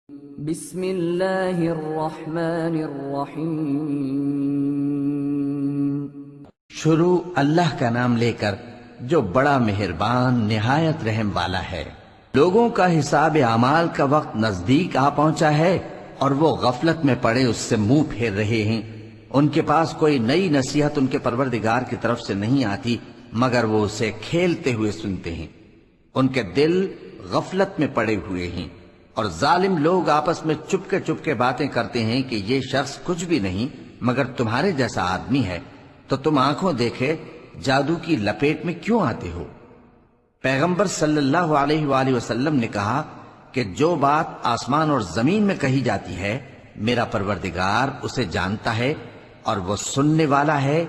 بسم اللہ الرحمن الرحیم۔ شروع اللہ کا نام لے کر جو بڑا مہربان نہایت رحم والا ہے۔ لوگوں کا حساب اعمال کا وقت نزدیک آ پہنچا ہے اور وہ غفلت میں پڑے اس سے منہ پھیر رہے ہیں۔ ان کے پاس کوئی نئی نصیحت ان کے پروردگار کی طرف سے نہیں آتی مگر وہ اسے کھیلتے ہوئے سنتے ہیں۔ ان کے دل غفلت میں پڑے ہوئے ہیں اور ظالم لوگ آپس میں چپ کے باتیں کرتے ہیں کہ یہ شخص کچھ بھی نہیں مگر تمہارے جیسا آدمی ہے، تو تم آنکھوں دیکھے جادو کی لپیٹ میں کیوں آتے ہو؟ پیغمبر صلی اللہ علیہ وآلہ وسلم نے کہا کہ جو بات آسمان اور زمین میں کہی جاتی ہے میرا پروردگار اسے جانتا ہے اور وہ سننے والا ہے،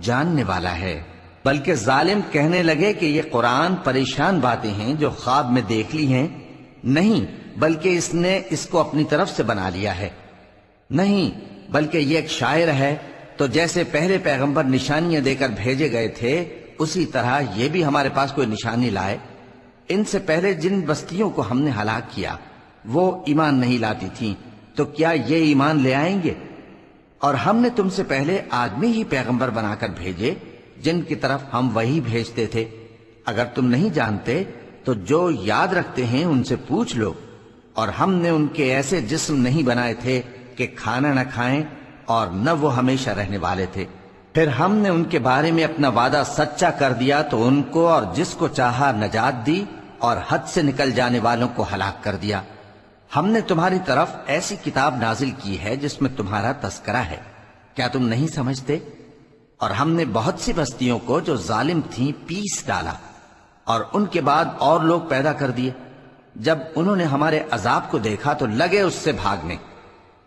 جاننے والا ہے۔ بلکہ ظالم کہنے لگے کہ یہ قرآن پریشان باتیں ہیں جو خواب میں دیکھ لی ہیں، نہیں بلکہ اس نے اس کو اپنی طرف سے بنا لیا ہے، نہیں بلکہ یہ ایک شاعر ہے۔ تو جیسے پہلے پیغمبر نشانیاں دے کر بھیجے گئے تھے اسی طرح یہ بھی ہمارے پاس کوئی نشانی لائے۔ ان سے پہلے جن بستیوں کو ہم نے ہلاک کیا وہ ایمان نہیں لاتی تھیں، تو کیا یہ ایمان لے آئیں گے؟ اور ہم نے تم سے پہلے آدمی ہی پیغمبر بنا کر بھیجے جن کی طرف ہم وہی بھیجتے تھے۔ اگر تم نہیں جانتے تو جو یاد رکھتے ہیں ان سے پوچھ لو۔ اور ہم نے ان کے ایسے جسم نہیں بنائے تھے کہ کھانا نہ کھائیں اور نہ وہ ہمیشہ رہنے والے تھے۔ پھر ہم نے ان کے بارے میں اپنا وعدہ سچا کر دیا تو ان کو اور جس کو چاہا نجات دی اور حد سے نکل جانے والوں کو ہلاک کر دیا۔ ہم نے تمہاری طرف ایسی کتاب نازل کی ہے جس میں تمہارا تذکرہ ہے، کیا تم نہیں سمجھتے؟ اور ہم نے بہت سی بستیوں کو جو ظالم تھیں پیس ڈالا اور ان کے بعد اور لوگ پیدا کر دیے۔ جب انہوں نے ہمارے عذاب کو دیکھا تو لگے اس سے بھاگنے۔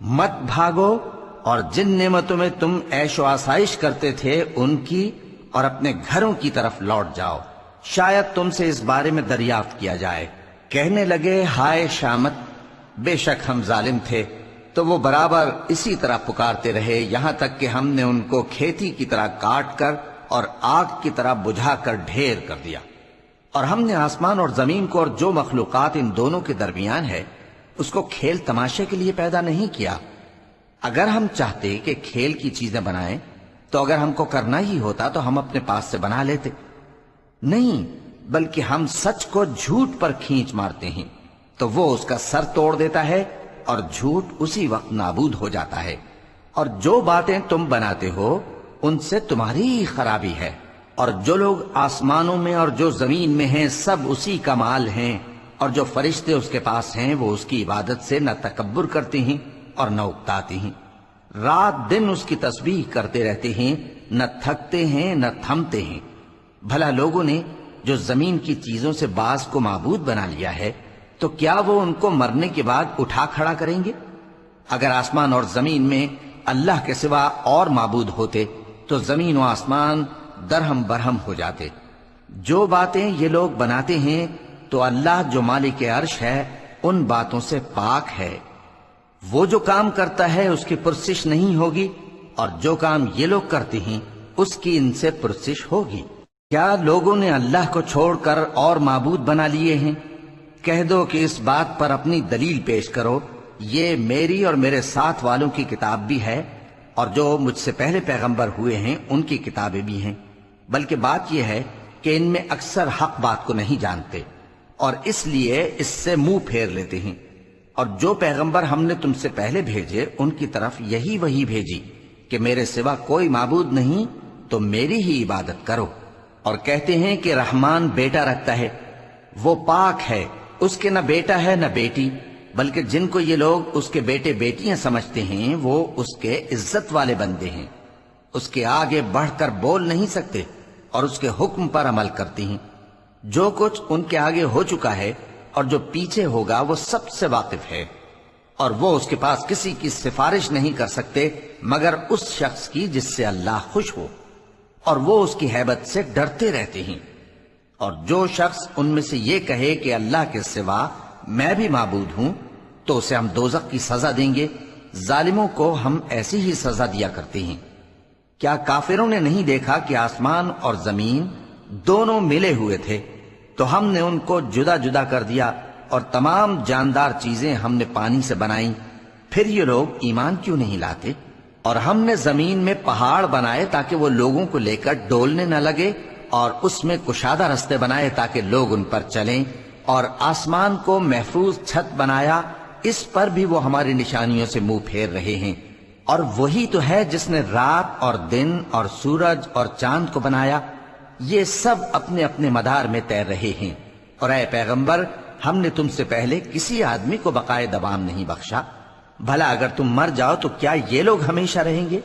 مت بھاگو اور جن نعمتوں میں تم عیش و آسائش کرتے تھے ان کی اور اپنے گھروں کی طرف لوٹ جاؤ، شاید تم سے اس بارے میں دریافت کیا جائے۔ کہنے لگے ہائے شامت، بے شک ہم ظالم تھے۔ تو وہ برابر اسی طرح پکارتے رہے یہاں تک کہ ہم نے ان کو کھیتی کی طرح کاٹ کر اور آگ کی طرح بجھا کر ڈھیر کر دیا۔ اور ہم نے آسمان اور زمین کو اور جو مخلوقات ان دونوں کے درمیان ہے اس کو کھیل تماشے کے لیے پیدا نہیں کیا۔ اگر ہم چاہتے کہ کھیل کی چیزیں بنائیں تو اگر ہم کو کرنا ہی ہوتا تو ہم اپنے پاس سے بنا لیتے، نہیں بلکہ ہم سچ کو جھوٹ پر کھینچ مارتے ہیں تو وہ اس کا سر توڑ دیتا ہے اور جھوٹ اسی وقت نابود ہو جاتا ہے۔ اور جو باتیں تم بناتے ہو ان سے تمہاری ہی خرابی ہے۔ اور جو لوگ آسمانوں میں اور جو زمین میں ہیں سب اسی کا مال ہیں، اور جو فرشتے اس کے پاس ہیں وہ اس کی عبادت سے نہ تکبر کرتے ہیں اور نہ اکتاتے ہیں، رات دن اس کی تسبیح کرتے رہتے ہیں، نہ تھکتے ہیں نہ تھمتے ہیں۔ بھلا لوگوں نے جو زمین کی چیزوں سے بعض کو معبود بنا لیا ہے تو کیا وہ ان کو مرنے کے بعد اٹھا کھڑا کریں گے؟ اگر آسمان اور زمین میں اللہ کے سوا اور معبود ہوتے تو زمین و آسمان درہم برہم ہو جاتے۔ جو باتیں یہ لوگ بناتے ہیں تو اللہ جو مالک عرش ہے ان باتوں سے پاک ہے۔ وہ جو کام کرتا ہے اس کی پرسش نہیں ہوگی، اور جو کام یہ لوگ کرتے ہیں اس کی ان سے پرسش ہوگی۔ کیا لوگوں نے اللہ کو چھوڑ کر اور معبود بنا لیے ہیں؟ کہہ دو کہ اس بات پر اپنی دلیل پیش کرو، یہ میری اور میرے ساتھ والوں کی کتاب بھی ہے اور جو مجھ سے پہلے پیغمبر ہوئے ہیں ان کی کتابیں بھی ہیں۔ بلکہ بات یہ ہے کہ ان میں اکثر حق بات کو نہیں جانتے اور اس لیے اس سے منہ پھیر لیتے ہیں۔ اور جو پیغمبر ہم نے تم سے پہلے بھیجے ان کی طرف یہی وحی بھیجی کہ میرے سوا کوئی معبود نہیں تو میری ہی عبادت کرو۔ اور کہتے ہیں کہ رحمان بیٹا رکھتا ہے، وہ پاک ہے، اس کے نہ بیٹا ہے نہ بیٹی، بلکہ جن کو یہ لوگ اس کے بیٹے بیٹیاں سمجھتے ہیں وہ اس کے عزت والے بندے ہیں، اس کے آگے بڑھ کر بول نہیں سکتے اور اس کے حکم پر عمل کرتے ہیں۔ جو کچھ ان کے آگے ہو چکا ہے اور جو پیچھے ہوگا وہ سب سے واقف ہے، اور وہ اس کے پاس کسی کی سفارش نہیں کر سکتے مگر اس شخص کی جس سے اللہ خوش ہو، اور وہ اس کی ہیبت سے ڈرتے رہتے ہیں۔ اور جو شخص ان میں سے یہ کہے کہ اللہ کے سوا میں بھی معبود ہوں تو اسے ہم دوزخ کی سزا دیں گے، ظالموں کو ہم ایسی ہی سزا دیا کرتے ہیں۔ کیا کافروں نے نہیں دیکھا کہ آسمان اور زمین دونوں ملے ہوئے تھے تو ہم نے ان کو جدا جدا کر دیا اور تمام جاندار چیزیں ہم نے پانی سے بنائی، پھر یہ لوگ ایمان کیوں نہیں لاتے؟ اور ہم نے زمین میں پہاڑ بنائے تاکہ وہ لوگوں کو لے کر ڈولنے نہ لگے، اور اس میں کشادہ رستے بنائے تاکہ لوگ ان پر چلیں، اور آسمان کو محفوظ چھت بنایا، اس پر بھی وہ ہماری نشانیوں سے منہ پھیر رہے ہیں۔ اور وہی تو ہے جس نے رات اور دن اور سورج اور چاند کو بنایا، یہ سب اپنے اپنے مدار میں تیر رہے ہیں۔ اور اے پیغمبر، ہم نے تم سے پہلے کسی آدمی کو بقائے دوام نہیں بخشا، بھلا اگر تم مر جاؤ تو کیا یہ لوگ ہمیشہ رہیں گے؟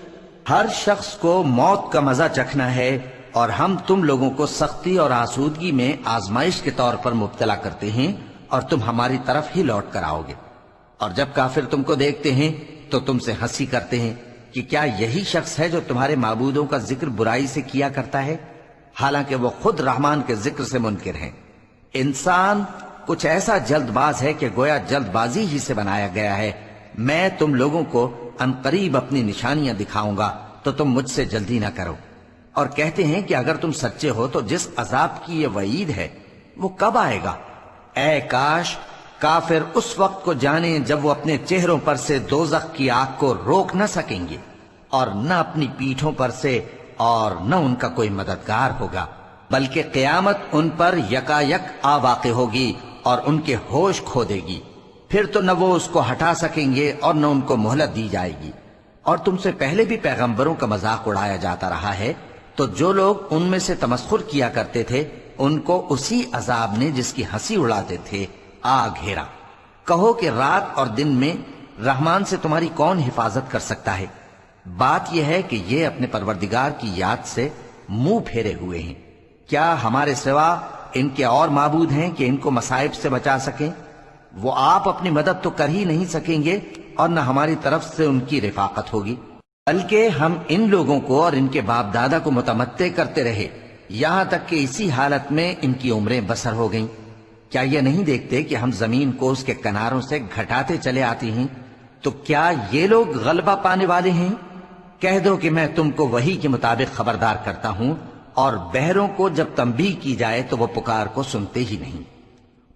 ہر شخص کو موت کا مزہ چکھنا ہے، اور ہم تم لوگوں کو سختی اور آسودگی میں آزمائش کے طور پر مبتلا کرتے ہیں، اور تم ہماری طرف ہی لوٹ کر آؤ گے۔ اور جب کافر تم کو دیکھتے ہیں تو تم سے ہنسی کرتے ہیں کہ کیا یہی شخص ہے جو تمہارے معبودوں کا ذکر برائی سے کیا کرتا ہے، حالانکہ وہ خود رحمان کے ذکر سے منکر ہیں۔ انسان کچھ ایسا جلد باز ہے کہ گویا جلد بازی ہی سے بنایا گیا ہے۔ میں تم لوگوں کو عنقریب اپنی نشانیاں دکھاؤں گا تو تم مجھ سے جلدی نہ کرو۔ اور کہتے ہیں کہ اگر تم سچے ہو تو جس عذاب کی یہ وعید ہے وہ کب آئے گا؟ اے کاش کافر اس وقت کو جانیں جب وہ اپنے چہروں پر سے دوزخ کی آگ کو روک نہ سکیں گے، اور نہ اپنی پیٹھوں پر سے، اور نہ ان کا کوئی مددگار ہوگا، بلکہ قیامت ان پر یکا یک آ واقع ہوگی اور ان کے ہوش کھو دے گی، پھر تو نہ وہ اس کو ہٹا سکیں گے اور نہ ان کو مہلت دی جائے گی۔ اور تم سے پہلے بھی پیغمبروں کا مذاق اڑایا جاتا رہا ہے، تو جو لوگ ان میں سے تمسخر کیا کرتے تھے ان کو اسی عذاب نے جس کی ہنسی اڑاتے تھے آ گھیرا۔ کہو کہ رات اور دن میں رحمان سے تمہاری کون حفاظت کر سکتا ہے؟ بات یہ ہے کہ یہ اپنے پروردگار کی یاد سے منہ پھیرے ہوئے ہیں۔ کیا ہمارے سوا ان کے اور معبود ہیں کہ ان کو مصائب سے بچا سکیں؟ وہ آپ اپنی مدد تو کر ہی نہیں سکیں گے، اور نہ ہماری طرف سے ان کی رفاقت ہوگی، بلکہ ہم ان لوگوں کو اور ان کے باپ دادا کو متمتع کرتے رہے، یہاں تک کہ اسی حالت میں ان کی عمریں بسر ہو گئیں۔ کیا یہ نہیں دیکھتے کہ ہم زمین کو اس کے کناروں سے گھٹاتے چلے آتے ہیں؟ تو کیا یہ لوگ غلبہ پانے والے ہیں؟ کہہ دو کہ میں تم کو وحی کے مطابق خبردار کرتا ہوں، اور بہروں کو جب تنبیہ کی جائے تو وہ پکار کو سنتے ہی نہیں۔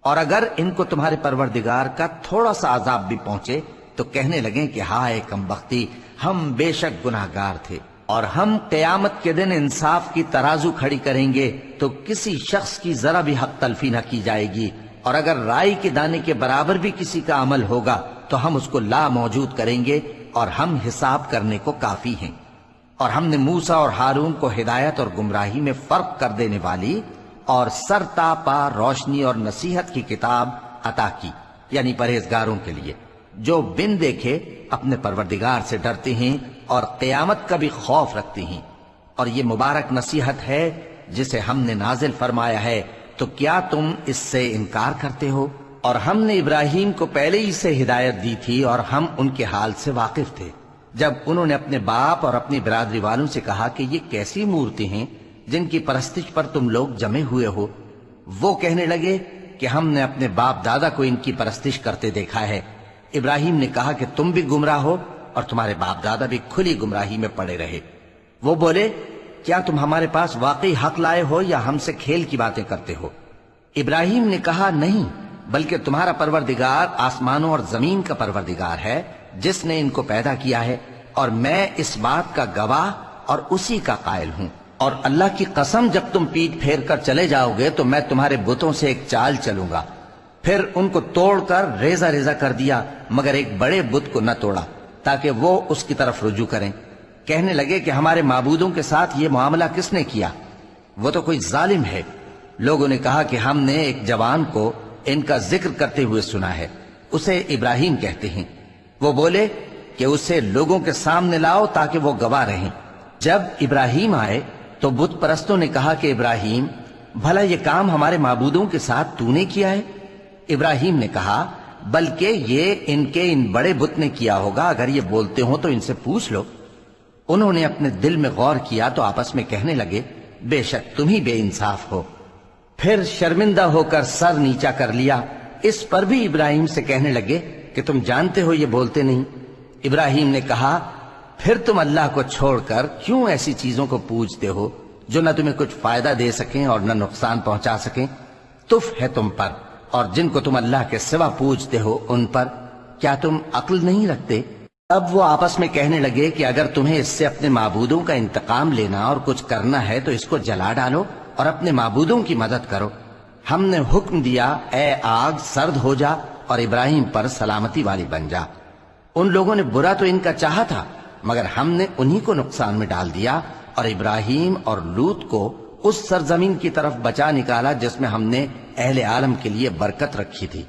اور اگر ان کو تمہارے پروردگار کا تھوڑا سا عذاب بھی پہنچے تو کہنے لگیں کہ ہائے کمبختی، ہم بے شک گناہگار تھے۔ اور ہم قیامت کے دن انصاف کی ترازو کھڑی کریں گے تو کسی شخص کی ذرا بھی حق تلفی نہ کی جائے گی، اور اگر رائی کے دانے کے برابر بھی کسی کا عمل ہوگا تو ہم اس کو لا موجود کریں گے، اور ہم حساب کرنے کو کافی ہیں۔ اور ہم نے موسیٰ اور ہارون کو ہدایت اور گمراہی میں فرق کر دینے والی اور سر تا پا روشنی اور نصیحت کی کتاب عطا کی، یعنی پرہیزگاروں کے لیے جو بن دیکھے اپنے پروردگار سے ڈرتے ہیں اور قیامت کا بھی خوف رکھتے ہیں۔ اور یہ مبارک نصیحت ہے جسے ہم نے نازل فرمایا ہے، تو کیا تم اس سے انکار کرتے ہو؟ اور ہم نے ابراہیم کو پہلے ہی سے ہدایت دی تھی، اور ہم ان کے حال سے واقف تھے جب انہوں نے اپنے باپ اور اپنی برادری والوں سے کہا کہ یہ کیسی مورتی ہیں جن کی پرستش پر تم لوگ جمے ہوئے ہو۔ وہ کہنے لگے کہ ہم نے اپنے باپ دادا کو ان کی پرستش کرتے دیکھا ہے۔ ابراہیم نے کہا کہ تم بھی گمراہ ہو اور تمہارے باپ دادا بھی کھلی گمراہی میں پڑے رہے۔ وہ بولے کیا تم ہمارے پاس واقعی حق لائے ہو یا ہم سے کھیل کی باتیں کرتے ہو؟ ابراہیم نے کہا نہیں، بلکہ تمہارا پروردگار آسمانوں اور زمین کا پروردگار ہے جس نے ان کو پیدا کیا ہے، اور میں اس بات کا گواہ اور اسی کا قائل ہوں۔ اور اللہ کی قسم جب تم پیٹ پھیر کر چلے جاؤ گے تو میں تمہارے بتوں سے ایک چال چلوں گا۔ پھر ان کو توڑ کر ریزہ ریزہ کر دیا، مگر ایک بڑے بت کو نہ توڑا تاکہ وہ اس کی طرف رجوع کریں۔ کہنے لگے کہ ہمارے معبودوں کے ساتھ یہ معاملہ کس نے کیا؟ وہ تو کوئی ظالم ہے۔ لوگوں نے کہا کہ ہم نے ایک جوان کو ان کا ذکر کرتے ہوئے سنا ہے، اسے ابراہیم کہتے ہیں۔ وہ بولے کہ اسے لوگوں کے سامنے لاؤ تاکہ وہ گواہ رہیں۔ جب ابراہیم آئے تو بت پرستوں نے کہا کہ ابراہیم، بھلا یہ کام ہمارے معبودوں کے ساتھ تو نے کیا ہے؟ ابراہیم نے کہا بلکہ یہ ان کے ان بڑے بت نے کیا ہوگا، اگر یہ بولتے ہوں تو ان سے پوچھ لو۔ انہوں نے اپنے دل میں غور کیا تو آپس میں کہنے لگے بے شک تم ہی بے انصاف ہو۔ پھر شرمندہ ہو کر سر نیچا کر لیا۔ اس پر بھی ابراہیم سے کہنے لگے کہ تم جانتے ہو یہ بولتے نہیں۔ ابراہیم نے کہا پھر تم اللہ کو چھوڑ کر کیوں ایسی چیزوں کو پوجتے ہو جو نہ تمہیں کچھ فائدہ دے سکیں اور نہ نقصان پہنچا سکیں؟ تف ہے تم پر اور جن کو تم اللہ کے سوا پوجتے ہو ان پر کیا تم عقل نہیں رکھتے؟ اب وہ آپس میں کہنے لگے کہ اگر تمہیں اس سے اپنے معبودوں کا انتقام لینا اور کچھ کرنا ہے تو اس کو جلا ڈالو اور اپنے معبودوں کی مدد کرو۔ ہم نے حکم دیا اے آگ سرد ہو جا اور ابراہیم پر سلامتی والی بن جا۔ ان لوگوں نے برا تو ان کا چاہا تھا مگر ہم نے انہی کو نقصان میں ڈال دیا اور ابراہیم اور لوط کو اس سرزمین کی طرف بچا نکالا جس میں ہم نے اہل عالم کے لیے برکت رکھی تھی۔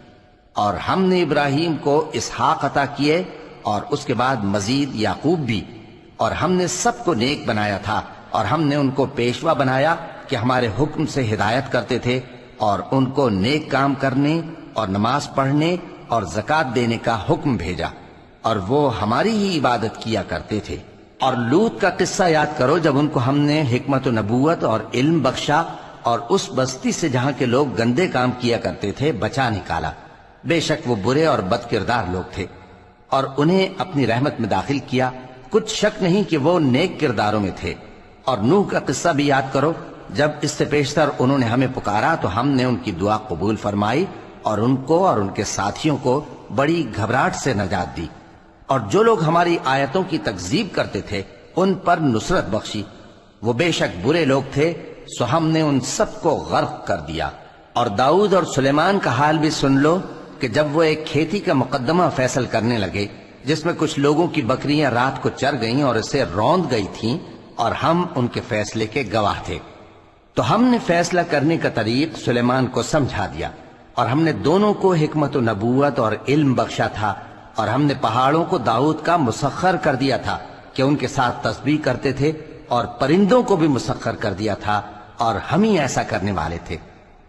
اور ہم نے ابراہیم کو اسحاق عطا کیے اور اس کے بعد مزید یعقوب بھی، اور ہم نے سب کو نیک بنایا تھا اور ہم نے ان کو پیشوا بنایا کہ ہمارے حکم سے ہدایت کرتے تھے اور ان کو نیک کام کرنے اور نماز پڑھنے اور زکوٰۃ دینے کا حکم بھیجا، اور وہ ہماری ہی عبادت کیا کرتے تھے۔ اور لوط کا قصہ یاد کرو جب ان کو ہم نے حکمت و نبوت اور علم بخشا اور اس بستی سے جہاں کے لوگ گندے کام کیا کرتے تھے بچا نکالا۔ بے شک وہ برے اور بد کردار لوگ تھے، اور انہیں اپنی رحمت میں داخل کیا، کچھ شک نہیں کہ وہ نیک کرداروں میں تھے۔ اور نوح کا قصہ بھی یاد کرو جب اس سے پیشتر انہوں نے ہمیں پکارا تو ہم نے ان کی دعا قبول فرمائی اور ان کو اور ان کے ساتھیوں کو بڑی گھبراہٹ سے نجات دی، اور جو لوگ ہماری آیتوں کی تکذیب کرتے تھے ان پر نصرت بخشی۔ وہ بے شک برے لوگ تھے سو ہم نے ان سب کو غرق کر دیا۔ اور داؤد اور سلیمان کا حال بھی سن لو کہ جب وہ ایک کھیتی کا مقدمہ فیصل کرنے لگے جس میں کچھ لوگوں کی بکریاں رات کو چر گئیں اور اسے روند گئی تھیں، اور ہم ان کے فیصلے کے گواہ تھے، تو ہم نے فیصلہ کرنے کا طریق سلیمان کو سمجھا دیا، اور ہم نے دونوں کو حکمت و نبوت اور علم بخشا تھا، اور ہم نے پہاڑوں کو داؤد کا مسخر کر دیا تھا کہ ان کے ساتھ تسبیح کرتے تھے، اور پرندوں کو بھی مسخر کر دیا تھا، اور ہم ہی ایسا کرنے والے تھے۔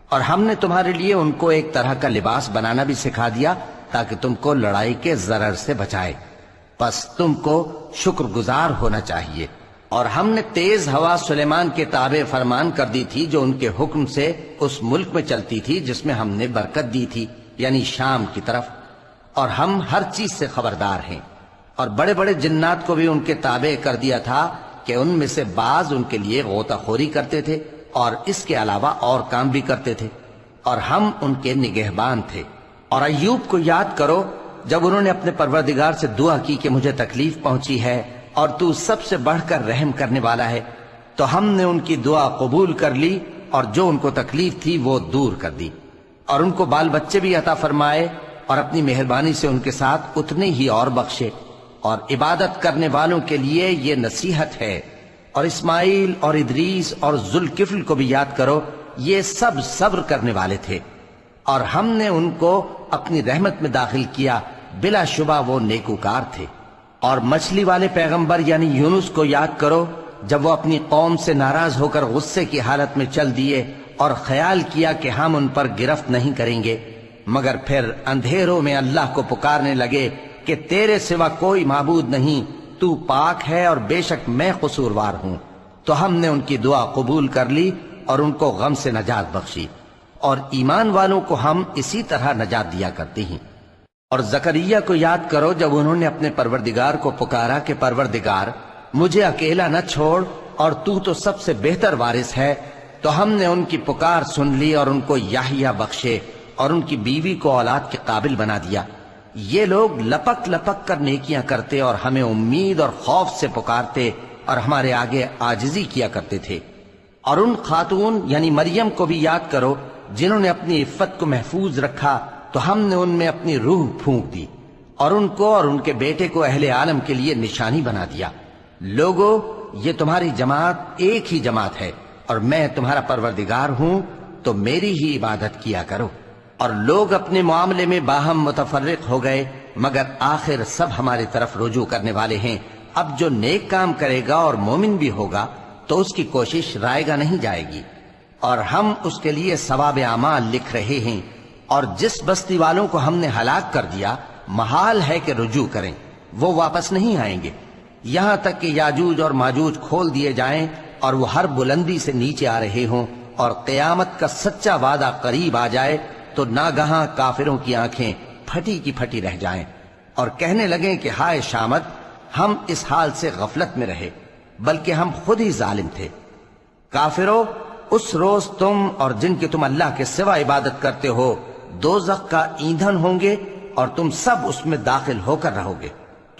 اور ہم نے تمہارے لیے ان کو ایک طرح کا لباس بنانا بھی سکھا دیا تاکہ تم کو لڑائی کے ضرر سے بچائے، پس تم کو شکر گزار ہونا چاہیے۔ اور ہم نے تیز ہوا سلیمان کے تابع فرمان کر دی تھی جو ان کے حکم سے اس ملک میں چلتی تھی جس میں ہم نے برکت دی تھی، یعنی شام کی طرف، اور ہم ہر چیز سے خبردار ہیں۔ اور بڑے بڑے جنات کو بھی ان کے تابع کر دیا تھا کہ ان میں سے بعض ان کے لیے غوطہ خوری کرتے تھے اور اس کے علاوہ اور کام بھی کرتے تھے، اور ہم ان کے نگہبان تھے۔ اور ایوب کو یاد کرو جب انہوں نے اپنے پروردگار سے دعا کی کہ مجھے تکلیف پہنچی ہے اور تو سب سے بڑھ کر رحم کرنے والا ہے، تو ہم نے ان کی دعا قبول کر لی اور جو ان کو تکلیف تھی وہ دور کر دی، اور ان کو بال بچے بھی عطا فرمائے اور اپنی مہربانی سے ان کے ساتھ اتنے ہی اور بخشے۔ اور عبادت کرنے والوں کے لیے یہ نصیحت ہے۔ اور اسماعیل اور ادریس اور ذوالکفل کو بھی یاد کرو، یہ سب صبر کرنے والے تھے، اور ہم نے ان کو اپنی رحمت میں داخل کیا، بلا شبہ وہ نیکوکار تھے۔ اور مچھلی والے پیغمبر یعنی یونس کو یاد کرو جب وہ اپنی قوم سے ناراض ہو کر غصے کی حالت میں چل دیے اور خیال کیا کہ ہم ان پر گرفت نہیں کریں گے، مگر پھر اندھیروں میں اللہ کو پکارنے لگے کہ تیرے سوا کوئی معبود نہیں، تو پاک ہے اور بے شک میں قصوروار ہوں، تو ہم نے ان کی دعا قبول کر لی اور ان کو غم سے نجات بخشی۔ اور ایمان والوں کو ہم اسی طرح نجات دیا کرتے ہیں۔ اور زکریا کو یاد کرو جب انہوں نے اپنے پروردگار کو پکارا کہ پروردگار مجھے اکیلا نہ چھوڑ اور تو سب سے بہتر وارث ہے، تو ہم نے ان کی پکار سن لی اور ان کو یحییٰ بخشے اور ان کی بیوی کو اولاد کے قابل بنا دیا۔ یہ لوگ لپک لپک کر نیکیاں کرتے اور ہمیں امید اور خوف سے پکارتے اور ہمارے آگے عاجزی کیا کرتے تھے۔ اور ان خاتون یعنی مریم کو بھی یاد کرو جنہوں نے اپنی عفت کو محفوظ رکھا، تو ہم نے ان میں اپنی روح پھونک دی اور ان کو اور ان کے بیٹے کو اہل عالم کے لیے نشانی بنا دیا۔ لوگو یہ تمہاری جماعت ایک ہی جماعت ہے اور میں تمہارا پروردگار ہوں، تو میری ہی عبادت کیا کرو۔ اور لوگ اپنے معاملے میں باہم متفرق ہو گئے مگر آخر سب ہماری طرف رجوع کرنے والے ہیں۔ اب جو نیک کام کرے گا اور مومن بھی ہوگا تو اس کی کوشش رائے گا نہیں جائے گی، اور ہم اس کے لیے ثواب اعمال لکھ رہے ہیں۔ اور جس بستی والوں کو ہم نے ہلاک کر دیا محال ہے کہ رجوع کریں، وہ واپس نہیں آئیں گے، یہاں تک کہ یاجوج اور ماجوج کھول دیے جائیں اور وہ ہر بلندی سے نیچے آ رہے ہوں، اور قیامت کا سچا وعدہ قریب آ جائے تو ناگہاں کافروں کی آنکھیں پھٹی کی پھٹی رہ جائیں اور کہنے لگیں کہ ہائے شامت، ہم اس حال سے غفلت میں رہے بلکہ ہم خود ہی ظالم تھے۔ کافرو، اس روز تم اور جن کی تم اللہ کے سوا عبادت کرتے ہو دوزخ کا ایندھن ہوں گے اور تم سب اس میں داخل ہو کر رہو گے۔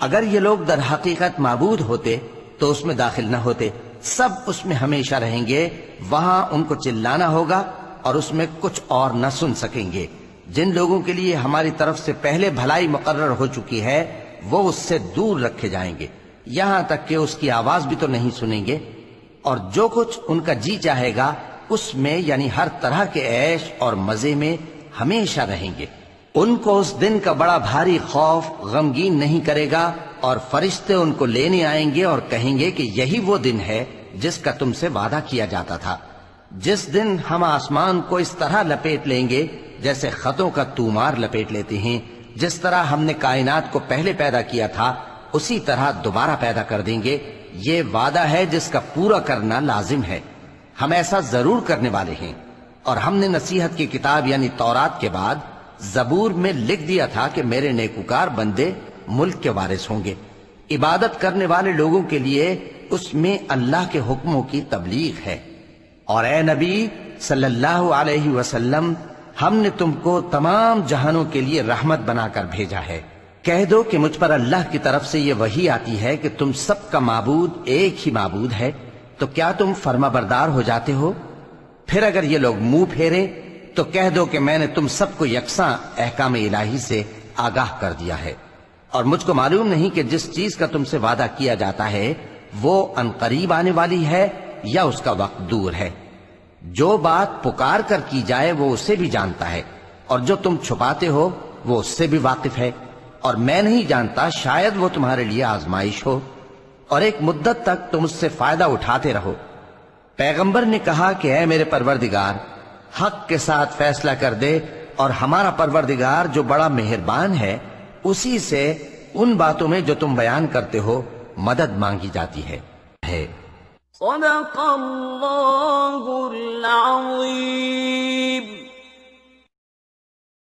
اگر یہ لوگ در حقیقت معبود ہوتے تو اس میں داخل نہ ہوتے، سب اس میں ہمیشہ رہیں گے، وہاں ان کو چلانا ہوگا اور اس میں کچھ اور نہ سن سکیں گے۔ جن لوگوں کے لیے ہماری طرف سے پہلے بھلائی مقرر ہو چکی ہے وہ اس سے دور رکھے جائیں گے، یہاں تک کہ اس کی آواز بھی تو نہیں سنیں گے، اور جو کچھ ان کا جی چاہے گا اس میں یعنی ہر طرح کے عیش اور مزے میں ہمیشہ رہیں گے۔ ان کو اس دن کا بڑا بھاری خوف غمگین نہیں کرے گا، اور فرشتے ان کو لینے آئیں گے اور کہیں گے کہ یہی وہ دن ہے جس کا تم سے وعدہ کیا جاتا تھا، جس دن ہم آسمان کو اس طرح لپیٹ لیں گے جیسے خطوں کا تومار لپیٹ لیتے ہیں، جس طرح ہم نے کائنات کو پہلے پیدا کیا تھا اسی طرح دوبارہ پیدا کر دیں گے۔ یہ وعدہ ہے جس کا پورا کرنا لازم ہے، ہم ایسا ضرور کرنے والے ہیں۔ اور ہم نے نصیحت کی کتاب یعنی تورات کے بعد زبور میں لکھ دیا تھا کہ میرے نیکوکار بندے ملک کے وارث ہوں گے۔ عبادت کرنے والے لوگوں کے لیے اس میں اللہ کے حکموں کی تبلیغ ہے۔ اور اے نبی صلی اللہ علیہ وسلم، ہم نے تم کو تمام جہانوں کے لیے رحمت بنا کر بھیجا ہے۔ کہہ دو کہ مجھ پر اللہ کی طرف سے یہ وحی آتی ہے کہ تم سب کا معبود ایک ہی معبود ہے، تو کیا تم فرما بردار ہو جاتے ہو؟ پھر اگر یہ لوگ منہ پھیرے تو کہہ دو کہ میں نے تم سب کو یکساں احکام الہی سے آگاہ کر دیا ہے، اور مجھ کو معلوم نہیں کہ جس چیز کا تم سے وعدہ کیا جاتا ہے وہ عنقریب آنے والی ہے یا اس کا وقت دور ہے۔ جو بات پکار کر کی جائے وہ اسے بھی جانتا ہے، اور جو تم چھپاتے ہو وہ اس سے بھی واقف ہے، اور میں نہیں جانتا شاید وہ تمہارے لیے آزمائش ہو، اور ایک مدت تک تم اس سے فائدہ اٹھاتے رہو۔ پیغمبر نے کہا کہ اے میرے پروردگار، حق کے ساتھ فیصلہ کر دے، اور ہمارا پروردگار جو بڑا مہربان ہے اسی سے ان باتوں میں جو تم بیان کرتے ہو مدد مانگی جاتی ہے۔ صدق اللہ العظیم۔